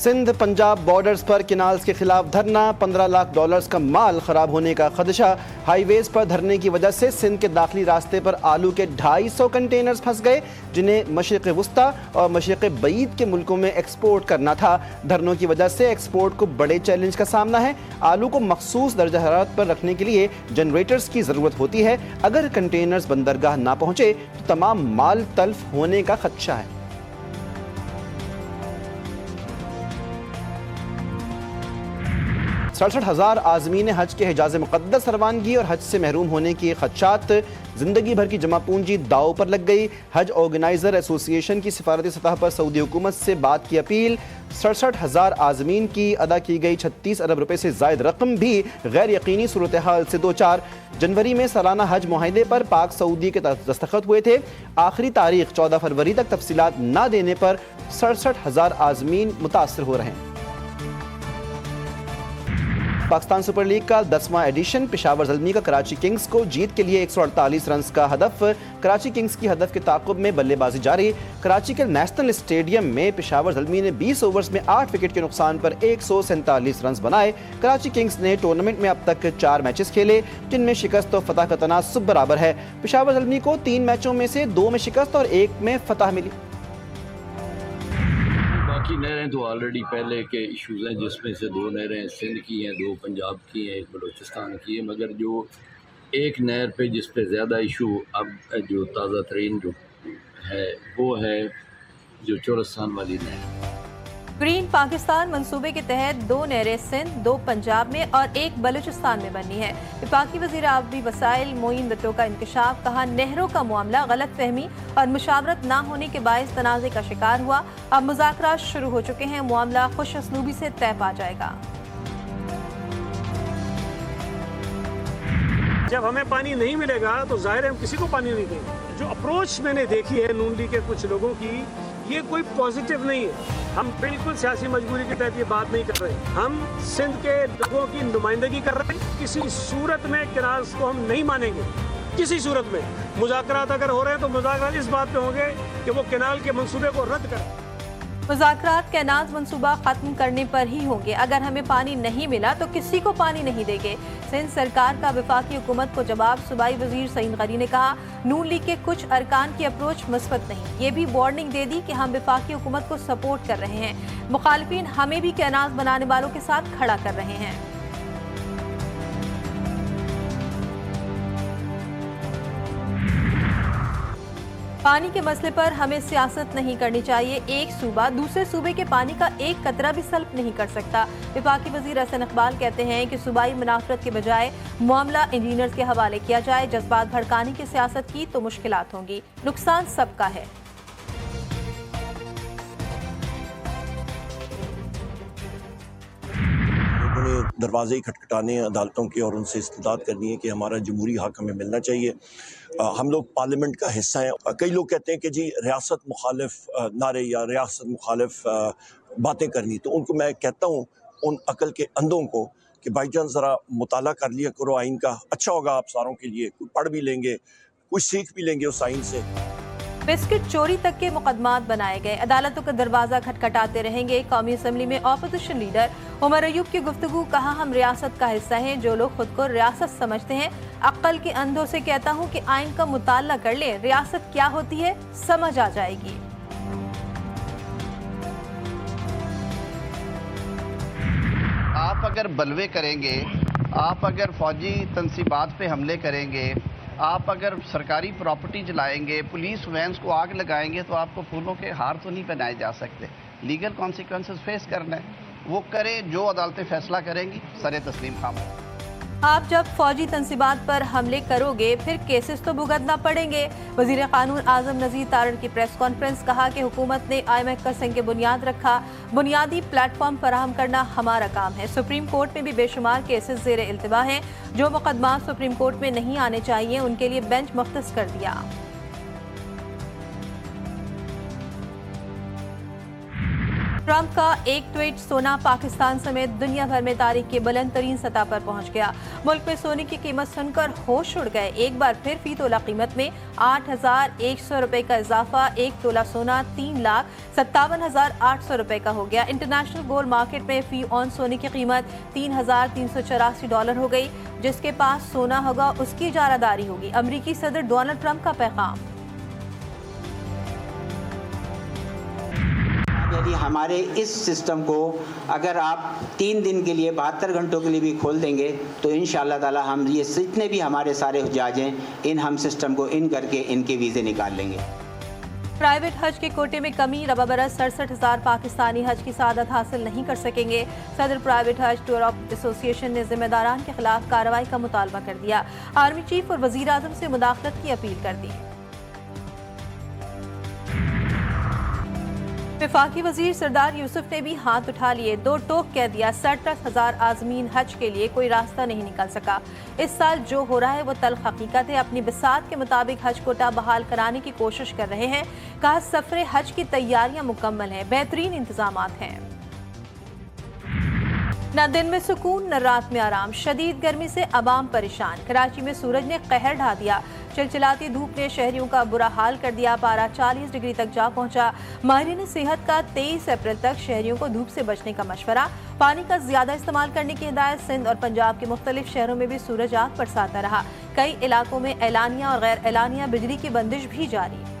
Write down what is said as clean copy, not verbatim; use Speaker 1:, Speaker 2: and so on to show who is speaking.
Speaker 1: Sindh Punjab borders पर किनाल्स के खिलाफ धरना, 15 लाख डॉलर्स का माल खराब होने का खदशा। हाईवेज पर धरने की वजह से सिंध के दाखिली रास्ते पर आलू के 250 कंटेनर्स फंस गए, जिन्हें मशरिक़ वुस्ता और मशरिक़ बईद के मुल्कों में एक्सपोर्ट करना था। धरनों की वजह से एक्सपोर्ट को बड़े चैलेंज का सामना है। आलू को मखसूस दर्जा हरारत पर रखने के लिए जनरेटर्स की ज़रूरत होती है। अगर कंटेनर्स बंदरगाह ना पहुँचे तो तमाम माल तल्फ होने का खदशा है। 67,000 आज़मीन हज के हिजाज़ मुक़द्दस रवानगी और हज से महरूम होने के खदशात। ज़िंदगी भर की जमा पूंजी दाव पर लग गई। हज ऑर्गेनाइज़र एसोसिएशन की सिफारती सतह पर सऊदी हुकूमत से बात की अपील। 67,000 आज़मीन की अदा की गई 36 अरब रुपए से ज़ायद रकम भी गैर यकीनी सूरत हाल से दो चार। जनवरी में सालाना हज मुआहदे पर पाक सऊदी के दस्तखत हुए थे। आखिरी तारीख 14 फरवरी तक तफसीलात ना देने पर 67,000 आज़मीन मुतासर हो रहे हैं। पाकिस्तान सुपर लीग का 10वां एडिशन। पेशावर ज़ल्मी का कराची किंग्स को जीत के लिए 148 रन का हदफ। कराची किंग्स की हदफ के ताक़ुब में बल्लेबाजी जारी। कराची के नेशनल स्टेडियम में पेशावर ज़ल्मी ने 20 ओवर्स में 8 विकेट के नुकसान पर 147 रन बनाए। कराची किंग्स ने टूर्नामेंट में अब तक 4 मैचेस खेले, जिनमें शिकस्त और फतह का तनासुब बराबर है। पेशावर ज़ल्मी को 3 मैचों में से 2 में शिकस्त और 1 में फतह मिली।
Speaker 2: बाकी नहरें तो ऑलरेडी पहले के इश्यूज़ हैं, जिसमें से 2 नहरें सिंध की हैं, 2 पंजाब की हैं, 1 बलूचिस्तान की है। मगर जो एक नहर पे जिस पे ज़्यादा इशू अब जो ताज़ा तरीन जो है वो है जो चोरस्तान वाली नहर।
Speaker 3: ग्रीन पाकिस्तान मंसूबे के तहत 2 नहरें सिंध, 2 पंजाब में और 1 बलूचिस्तान में बननी है। वफाकी वज़ीर आबी वसाइल मोइन दत्तो का इंकशाफ। कहा, नहरों का मामला गलत फहमी और मुशावरत ना होने के बायस तनाज़े का शिकार हुआ। अब मुज़ाकरात शुरू हो चुके हैं, मामला खुश असलूबी से तय पा जाएगा।
Speaker 4: जब हमें पानी नहीं मिलेगा तो जाहिर है हम किसी को पानी नहीं देंगे। जो अप्रोच मैंने देखी है नून लीग के कुछ लोगों की, ये कोई पॉजिटिव नहीं है। हम बिल्कुल सियासी मजबूरी के तहत ये बात नहीं कर रहे। हम सिंध के लोगों की नुमाइंदगी कर रहे हैं। किसी सूरत में किनाल्स को हम नहीं मानेंगे, किसी सूरत में। मुज़ाकरात अगर हो रहे हैं तो मुज़ाकरात इस बात पे होंगे कि वो किनाल के मंसूबे को रद्द करें।
Speaker 3: मुज़ाकरात कैनाल मंसूबा खत्म करने पर ही होंगे। अगर हमें पानी नहीं मिला तो किसी को पानी नहीं देंगे। सिंध सरकार का वफाकी हुकूमत को जवाब। सूबाई वजीर सईद गनी ने कहा, नून लीग के कुछ अरकान की अप्रोच मुस्बत नहीं। ये भी वार्निंग दे दी कि हम वफाकी हुकूमत को सपोर्ट कर रहे हैं। मुखालिफिन हमें भी कैनाल बनाने वालों के साथ खड़ा कर रहे हैं। पानी के मसले पर हमें सियासत नहीं करनी चाहिए। एक सूबा दूसरे सूबे के पानी का एक कतरा भी सल्ब नहीं कर सकता। वफाकी वजीर हसन इकबाल कहते हैं कि सूबाई मुनाफरत के बजाय मामला इंजीनियर्स के हवाले किया जाए। जज्बात भड़काने की सियासत की तो मुश्किलात होंगी। नुकसान सबका है।
Speaker 5: दरवाजे खटखटाने अदालतों के और उनसे इस्तदाद करनी है कि हमारा जमहूरी हक हमें मिलना चाहिए। हम लोग पार्लियामेंट का हिस्सा हैं। कई लोग कहते हैं कि जी रियासत मुखालिफ नारे या रियासत मुखालिफ बातें करनी, तो उनको मैं कहता हूँ उन अकल के अंधों को कि भाईजान ज़रा मुताला कर लिया करो आइन का, अच्छा होगा आप सारों के लिए। कुछ पढ़ भी लेंगे, कुछ सीख भी लेंगे उस आइन से।
Speaker 3: बिस्किट चोरी तक के मुकदमात बनाए गए। अदालतों का दरवाजा खटखटाते रहेंगे। कौमी असम्बली में ऑपोजिशन लीडर उमर अयूब की गुफ्तगू। कहा, हम रियासत का हिस्सा हैं। जो लोग खुद को रियासत समझते हैं, अक्ल के अंधों से कहता हूं कि आइन का मुताला कर ले, रियासत क्या होती है समझ आ जाएगी।
Speaker 6: आप अगर बलवे करेंगे, आप अगर फौजी तनसीबात पे हमले करेंगे, आप अगर सरकारी प्रॉपर्टी जलाएंगे, पुलिस वैन्स को आग लगाएंगे, तो आपको फूलों के हार तो नहीं पहनाए जा सकते। लीगल कॉन्सिक्वेंसेस फेस करना है, वो करे। जो अदालतें फैसला करेंगी, सरे तस्लीम खाम।
Speaker 3: आप जब फौजी तंसीबात पर हमले करोगे फिर केसेस तो भुगतना पड़ेंगे। वजीर कानून आजम नज़ीर तारड़ की प्रेस कॉन्फ्रेंस। कहा कि हुकूमत ने IMF का संग बुनियाद रखा। बुनियादी प्लेटफॉर्म फराहम करना हमारा काम है। सुप्रीम कोर्ट में भी बेशुमार केसेस ज़ेर इल्तिवा हैं। जो मुकदमा सुप्रीम कोर्ट में नहीं आने चाहिए उनके लिए बेंच मुख्तस कर दिया। ट्रंप का एक ट्वीट सोना पाकिस्तान समेत दुनिया भर में तारीख की बुलंद तरीन सतह पर पहुंच गया। मुल्क में सोने की कीमत सुनकर होश उड़ गए। एक बार फिर फी तोला कीमत में 8,100 रुपए का इजाफा। एक तोला सोना 3,57,800 रुपए का हो गया। इंटरनेशनल गोल्ड मार्केट में फी ऑन सोने की कीमत $3,384 हो गई। जिसके पास सोना होगा उसकी इजारादारी होगी। अमेरिकी सदर डोनाल्ड ट्रंप का पैगाम।
Speaker 7: यदि हमारे इस सिस्टम को अगर आप 3 दिन के लिए 72 घंटों के लिए भी खोल देंगे तो इंशाअल्लाह ताला हम ये जितने भी हमारे सारे हुज्जाज हैं इन हम सिस्टम को इन करके इनके वीज़े निकाल लेंगे।
Speaker 3: प्राइवेट हज के कोटे में कमी। रबा बरस 67,000 पाकिस्तानी हज की सादत हासिल नहीं कर सकेंगे। सदर प्राइवेट हज टूर ऑफ एसोसिएशन ने जिम्मेदारान के खिलाफ कार्रवाई का मुतालबा कर दिया। आर्मी चीफ और वजीर आजम से मुदाखलत की अपील कर दी। वफाकी वजीर सरदार यूसुफ ने भी हाथ उठा लिए। 2 टोक कह दिया। 67,000 आजमीन हज के लिए कोई रास्ता नहीं निकल सका। इस साल जो हो रहा है वो तल्ख हकीकत है। अपनी बिसात के मुताबिक हज कोटा बहाल कराने की कोशिश कर रहे हैं। कहा सफरे हज की तैयारियां मुकम्मल हैं, बेहतरीन इंतजामात हैं। न दिन में सुकून न रात में आराम। शदीद गर्मी से अवाम परेशान। कराची में सूरज ने कहर ढा दिया। चिलचिलाती धूप ने शहरियों का बुरा हाल कर दिया। पारा 40 डिग्री तक जा पहुंचा। माहिरीन सेहत का 23 अप्रैल तक शहरियों को धूप से बचने का मशवरा। पानी का ज्यादा इस्तेमाल करने की हिदायत। सिंध और पंजाब के मुख्तलिफ शहरों में भी सूरज आग बरसाता रहा। कई इलाकों में एलानिया और गैर एलानिया बिजली की बंदिश भी जारी।